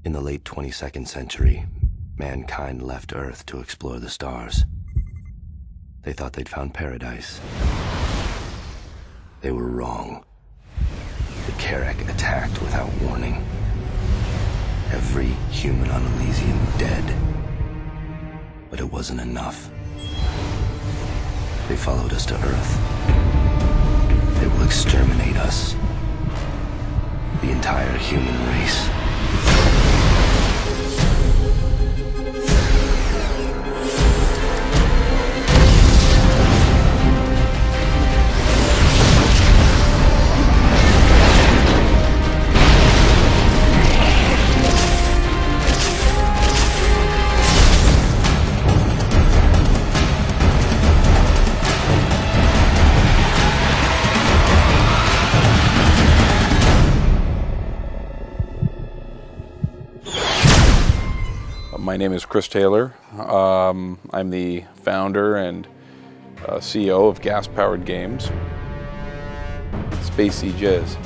In the late 22nd century, mankind left Earth to explore the stars. They thought they'd found paradise. They were wrong. The Carrack attacked without warning. Every human on Elysium dead. But it wasn't enough. They followed us to Earth. They will exterminate us. The entire human race. My name is Chris Taylor. I'm the founder and CEO of Gas Powered Games. Space Siege is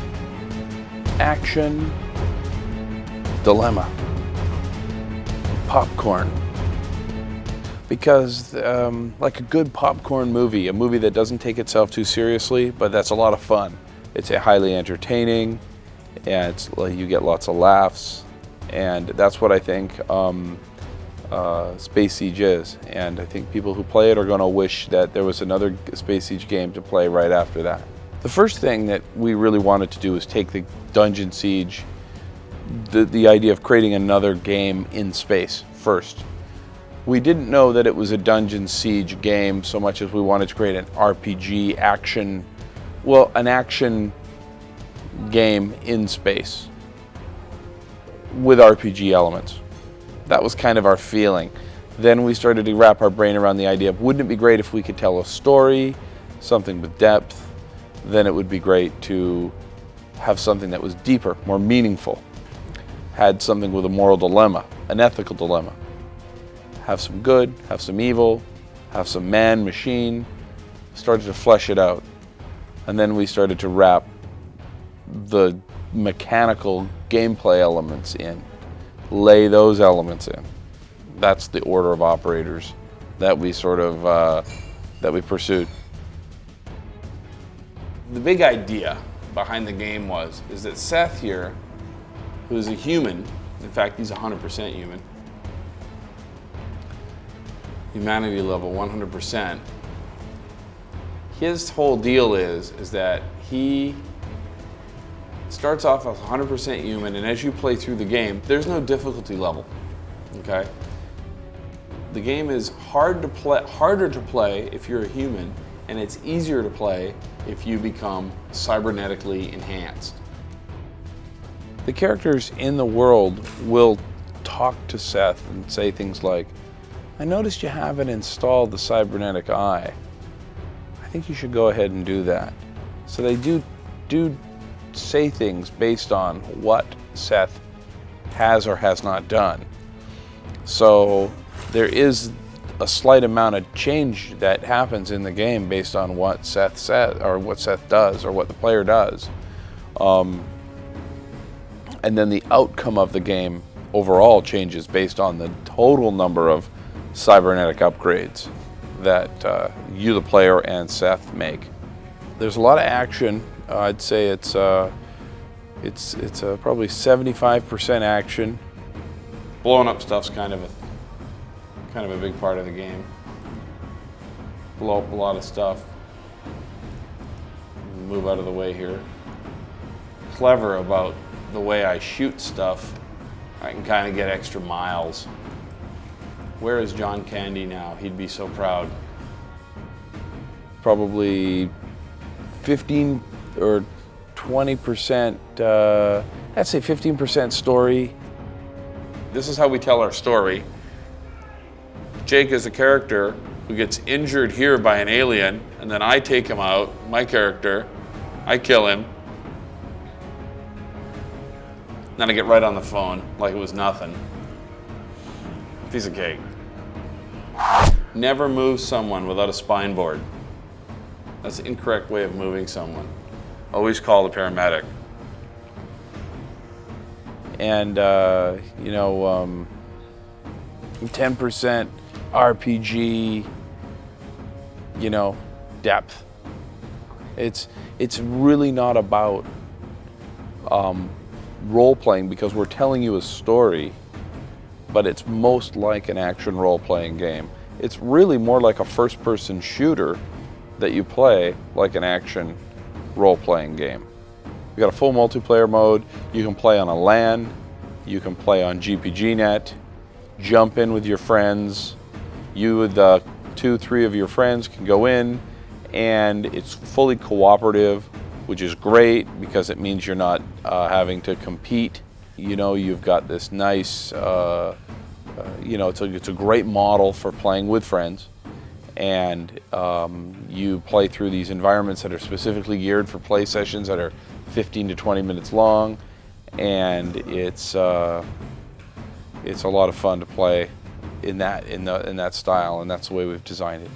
action, dilemma, popcorn. Because like a good popcorn movie, a movie that doesn't take itself too seriously, but that's a lot of fun. It's highly entertaining, and you get lots of laughs, and that's what I think Space Siege is. And I think people who play it are going to wish that there was another Space Siege game to play right after that. The first thing that we really wanted to do was take the Dungeon Siege, the idea of creating another game in space first. We didn't know that it was a Dungeon Siege game so much as we wanted to create an RPG action, an action game in space with RPG elements. That was kind of our feeling. Then we started to wrap our brain around the idea of, wouldn't it be great if we could tell a story, something with depth? Then it would be great to have something that was deeper, more meaningful, had something with a moral dilemma, an ethical dilemma. Have some good, have some evil, have some man, machine. Started to flesh it out. And then we started to wrap the mechanical gameplay elements in. Lay those elements in. That's the order of operators that we that we pursued. The big idea behind the game is that Seth here, who's a human, in fact he's 100% human, humanity level 100%, his whole deal is that he starts off as 100% human, and as you play through the game, there's no difficulty level, okay? The game is harder to play if you're a human, and it's easier to play if you become cybernetically enhanced. The characters in the world will talk to Seth and say things like, I noticed you haven't installed the cybernetic eye. I think you should go ahead and do that. So they do say things based on what Seth has or has not done. So there is a slight amount of change that happens in the game based on what Seth says, or what Seth does, or what the player does. And then the outcome of the game overall changes based on the total number of cybernetic upgrades that you, the player, and Seth make. There's a lot of action. I'd say it's probably 75% action. Blowing up stuff's kind of a big part of the game. Blow up a lot of stuff. Move out of the way here. Clever about the way I shoot stuff. I can kind of get extra miles. Where is John Candy now? He'd be so proud. Probably 15 or 20%, I'd say 15% story. This is how we tell our story. Jake is a character who gets injured here by an alien, and then I take him out, my character, I kill him. Then I get right on the phone like it was nothing. Piece of cake. Never move someone without a spine board. That's the incorrect way of moving someone. Always call the paramedic. and 10% RPG, depth. It's really not about role-playing, because we're telling you a story, but it's most like an action role-playing game. It's really more like a first-person shooter that you play like an action role-playing game. We got a full multiplayer mode. You can play on a LAN, you can play on GPGnet, jump in with your friends. You with 2-3 of your friends can go in, and it's fully cooperative, which is great because it means you're not having to compete. You've got this nice, it's a great model for playing with friends, and you play through these environments that are specifically geared for play sessions that are 15 to 20 minutes long, and it's a lot of fun to play in that style, and that's the way we've designed it.